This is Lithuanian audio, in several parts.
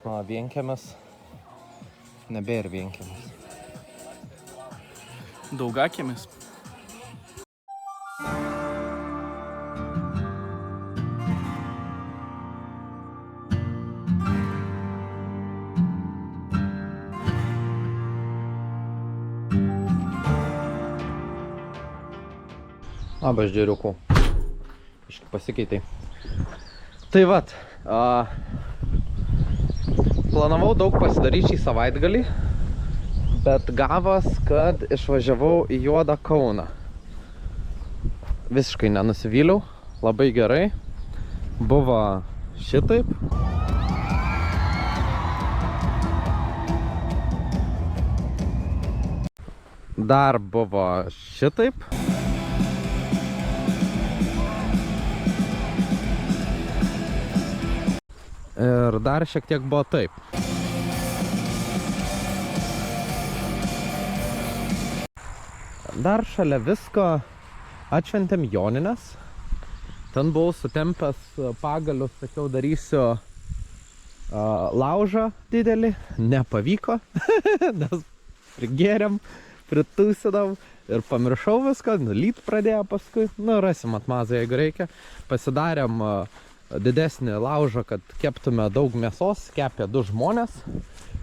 O, vienkiemis. Nebėra vienkiemis. Daugakiemis. Labas, džeriukų. Iškai pasikeitai. Tai vat, planavau daug pasidaryti šį savaitgalį, bet gavos, kad išvažiavau į juodą Kauną. Visiškai nenusivyliau, labai gerai. Buvo šitaip. Dar buvo šitaip. Ir dar šiek tiek buvo taip. Dar šalia visko atšventėm Jonines. Ten buvau sutempęs pagalius, sakiau, darysiu laužą didelį. Nepavyko, nes prigėrėm, pritūsidam ir pamiršau viską. Lyt pradėjo paskui. Nu, rasim atmazą, jeigu reikia. Pasidarėm didesnį laužą, kad keptume daug mėsos, kepė 2 žmonės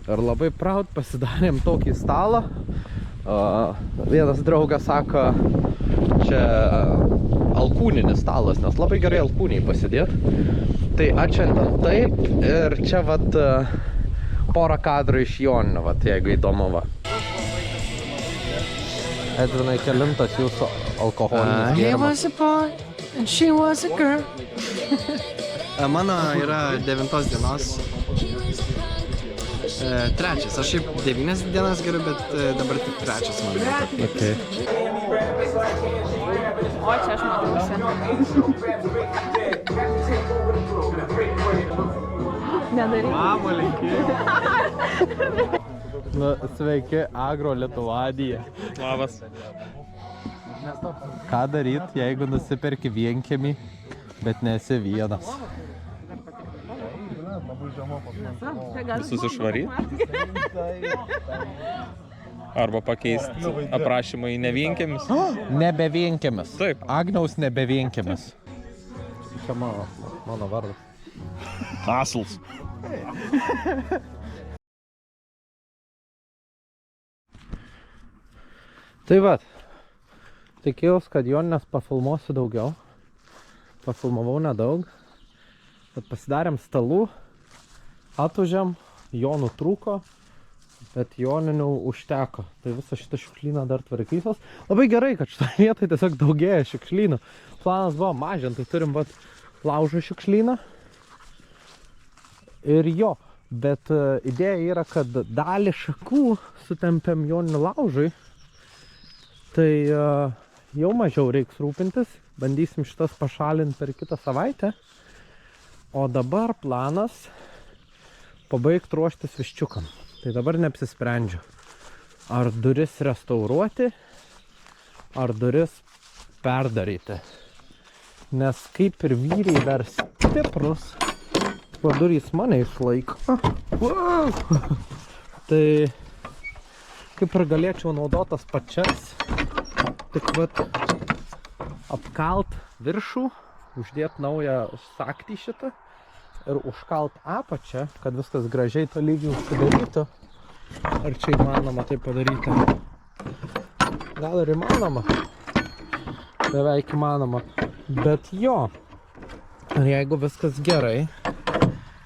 ir labai proud pasidarėm tokį stalą. Vienas draugas sako, čia alkūninis stalas, nes labai gerai alkūniai pasidėt. Tai atšiandant taip ir čia vat porą kadrų iš Joninių, vat jeigu įdomu va. Edvinai, kelintas jūsų alkoholinis gėrimas? He was a boy and she was a girl. Mano yra 9 dienos. Trečias. Aš šiaip 9 dienas geriu, bet dabar tik trečias man. Okay. O čia aš matausi. Nedaryk. Mama, linki. Nu, sveiki, Agro Lietuvadija. Labas. Ką daryt, jeigu nusiperki vienkiemį, bet nesi vienas? Visus išvaryt. Arba pakeisti aprašymą į nevienkiamis. Nebe vienkiemis. Taip. Agniaus nebe vienkiemis. Čia mano vardas. Asls. Tai vat, tikėjausi, kad Jonines pafilmuosiu daugiau. Pafilmavau nedaug. Bet pasidarėm stalų, atvežėm, Jonų trūko, bet Joninių užteko. Tai visą šitą šiukšlyną dar tvarkysios. Labai gerai, kad šitą vietą tiesiog daugėja šiukšlynų. Planas buvo mažinti, tai turim vat laužų šiukšlyną. Ir jo, bet idėja yra, kad dalį šakų sutempiam Joninių laužui. Tai jau mažiau reiks rūpintis. Bandysim šitas pašalinti per kitą savaitę. O dabar planas pabaigti ruoštis viščiukam. Tai dabar neapsisprendžiu. Ar duris restauruoti, ar duris perdaryti. Nes kaip ir vyriai dar stiprus, tuo durys mane išlaiko. Tai kaip ir galėčiau naudotas pačias, tik vat apkalt viršų, uždėti naują saktį šitą ir užkalt apačią, kad viskas gražiai tolygiai užsidarytų. Ar čia įmanoma tai padaryti? Gal ir įmanoma. Beveik įmanoma. Bet jo, jeigu viskas gerai,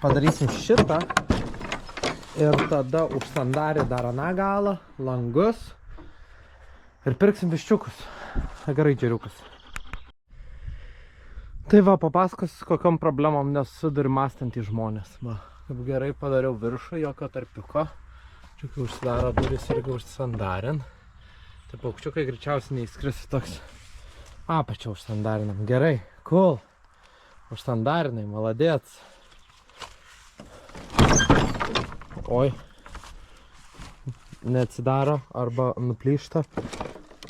padarysim šitą ir tada už sandarį dar aną galą, langus ir pirksim viščiukus. Gerai, džeriukas. Tai va, papasakos, kokiom problemom nesusiduri mąstantys žmonės. Va, kaip gerai padariau viršų, jokio tarpiuko. Čia kai užsidaro duris irgi užsandarin. Tai paukščiukai greičiausiai neįskris toks. Apačią užsandarinam. Gerai, cool. Užsandarinai, maladėts. Oi. Neatsidaro arba nuplyšta.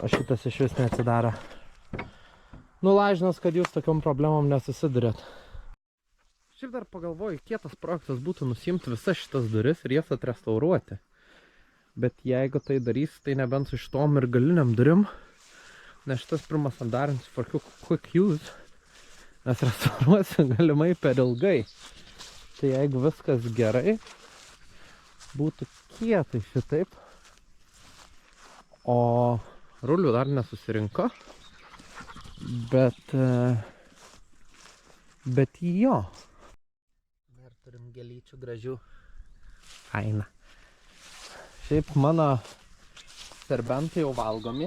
O šitas iš vis neatsidaro. Nu, lažinas, kad jūs tokiom problemom nesusidurėt. Šiaip dar pagalvoju, kietas projektas būtų nusimti visas šitas duris ir jas atrestauruoti. Bet jeigu tai darys, tai nebent su šitom ir galiniam durim, nes šitas pirmas standartinis for quick use, nes restauruosiu galimai per ilgai. Tai jeigu viskas gerai, būtų kietai šitaip. O rulių dar nesusirinko, bet jo. Dar turim gėlyčių gražių. Faina. Šiaip mano serbentai jau valgomi.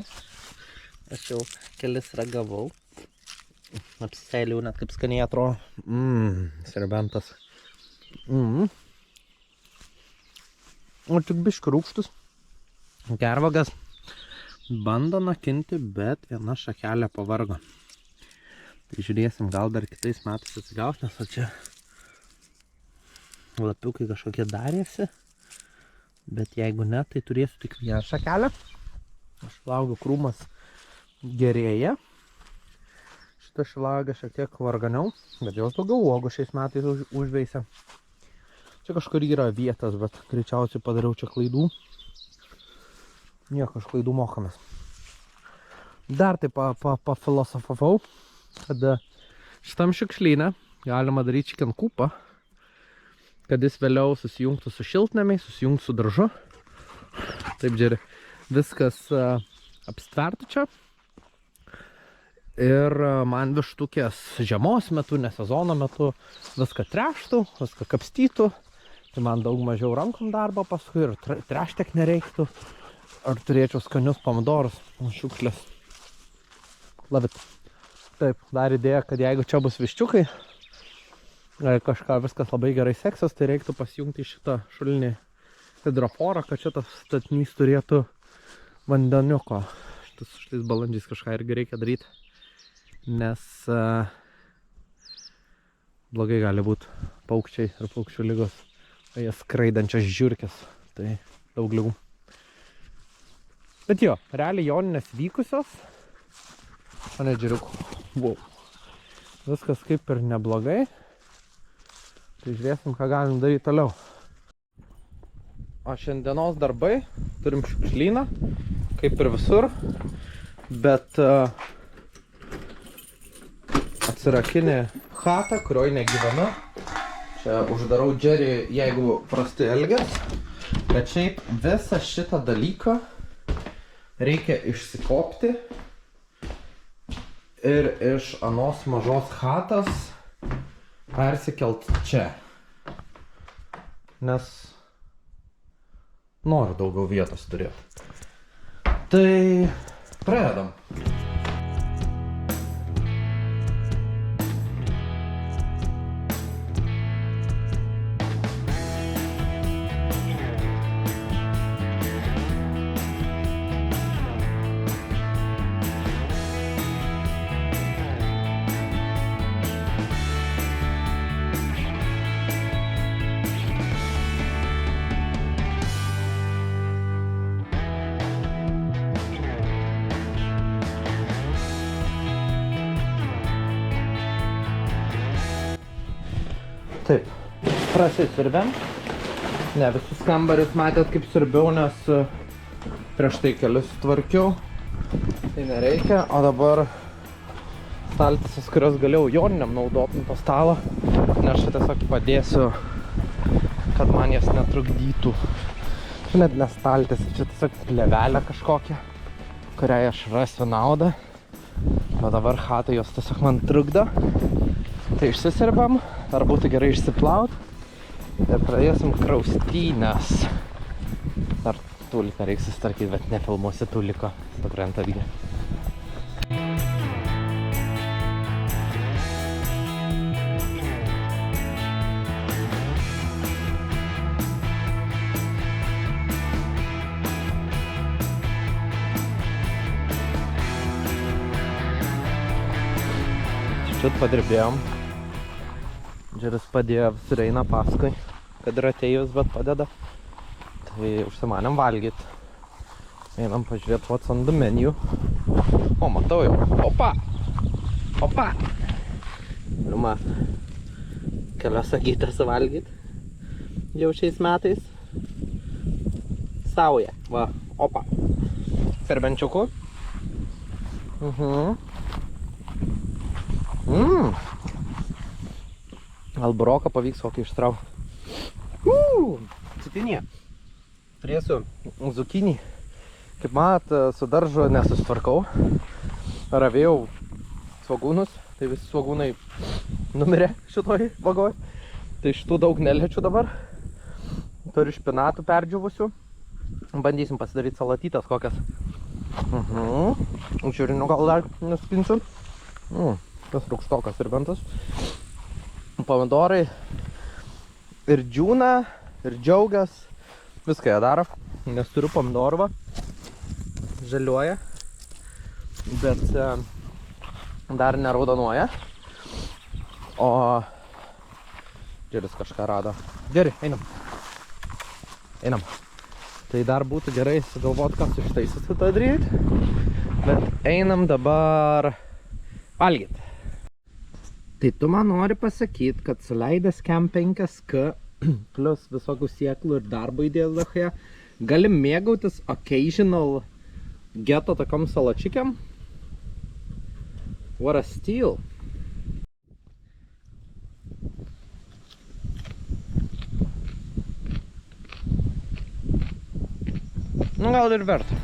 Aš jau kelis ragavau. Apsiseiliau net kaip skaniai atrodo. Serbentas. O tik biškį rūgštus. Gervagas bando nakinti, bet viena šakelė pavargo. Tai žiūrėsim, gal dar kitais metais atsigaus, nes o čia lapiukai kažkokie darėsi. Bet jeigu ne, tai turėsiu tik vieną šakelę. Šilauogių krūmas gerėja. Šitą šilauogę šiek tiek varganiau, bet jos daugiau uogų šiais metais užveisia. Čia kažkur yra vietas, bet greičiausiai padariau čia klaidų. Nieko, iš klaidų mokomės. Dar taip pafilosofavau, kad šitam šiukšlyne galima daryti chicken coopą, kad jis vėliau susijungtų su šiltnamiai, susijungtų su daržu. Taip, žiūrė, viskas apstvertų čia. Ir man vištukės žiemos metu, ne sezono metu, viską treštų, viską kapstytų. Tai man daug mažiau rankom darbo paskui ir treštek nereiktų. Ar turėčiau skanius pomidorus, šiukšlės. Love it. Taip, dar idėja, kad jeigu čia bus viščiukai, kažką viskas labai gerai seksis, tai reiktų pasijungti šitą šulinį hidroforą, kad šitas statinys turėtų vandeniuko. Šitais balandžiais kažką irgi reikia daryti, nes blogai gali būti paukščiai ir paukščių lygos. Tai skraidančios žiurkės, tai daug lygų. Bet jo, realiai joninės vykusios. O ne džiuriukų. Wow. Viskas kaip ir neblogai. Tai žiūrėsim, ką galim daryti toliau. O šiandienos darbai. Turim šiukšlyną, kaip ir visur. Bet atsirakinį chatą, kurioje negyvenu. Čia uždarau Džerį, jeigu prastai elgias. Bet šiaip visą šitą dalyką reikia išsikopti ir iš anos mažos chatos persikelt čia. Nes noriu daugiau vietos turėti. Tai pradedam. Taip, prasisirbėm. Ne, visus kambarius matėt kaip sirbiau, nes prieš tai kelius tvarkiau. Tai nereikia, o dabar staltises, kurios galėjau joniniam naudoti nuo to stalo. Nes aš tiesiog padėsiu, kad man jas netrukdytų. Čia net nestaltis, čia tiesiog plėvelė kažkokia, kuriai aš rasiu naudą. O dabar chatai jos tiesiog man trukdo. Tai išsisirbam, ar būtų gerai išsiplaut ir pradėsim kraustynės. Dar tuliką reiks sustarkyti, bet nefilmuosiu tuliko, suprantat gi. Šit padirbėjom. Džeris padėjo, visur eina paskui, kad ir atėjus, bet padeda. Tai užsimanėm valgyt. Einam pažiūrėti what's on the menu. O, matau jau. Opa! Opa! Pirma kelias agytės suvalgyti. Jau šiais metais. Sauja. Va, opa. Serbenčiukų. Gal buroką pavyks kokį ištraukti. Citinė. Turėsiu zukinį. Kaip mat, su daržu nesusitvarkau. Ravėjau svogūnus. Tai visi svogūnai numirė šitoj vagoj. Tai šitų daug neliečiu dabar. Turiu špinatų perdžiuvusių. Bandysim pasidaryti salatytas kokias. Žiūrinių gal dar nuspinsiu. Tas rūkštokas ir bentas. Pomidorai. Ir džiūna, ir džiaugas. Viską jie daro. Nes turiu pomidorų va. Žaliuoja. Bet dar neraudonuoja. O Džeris kažką rado. Džeri, einam. Einam. Tai dar būtų gerai sugalvoti, ką su šitais susidaryti. Bet einam dabar valgyti. Tai tu man nori pasakyti, kad suleidęs Kem 5K plus visokių sėklų ir darbo įdėjęs dachoje, gali mėgautis occasional geto tokiom salačikiam? What a steal! Nu gal ir verta.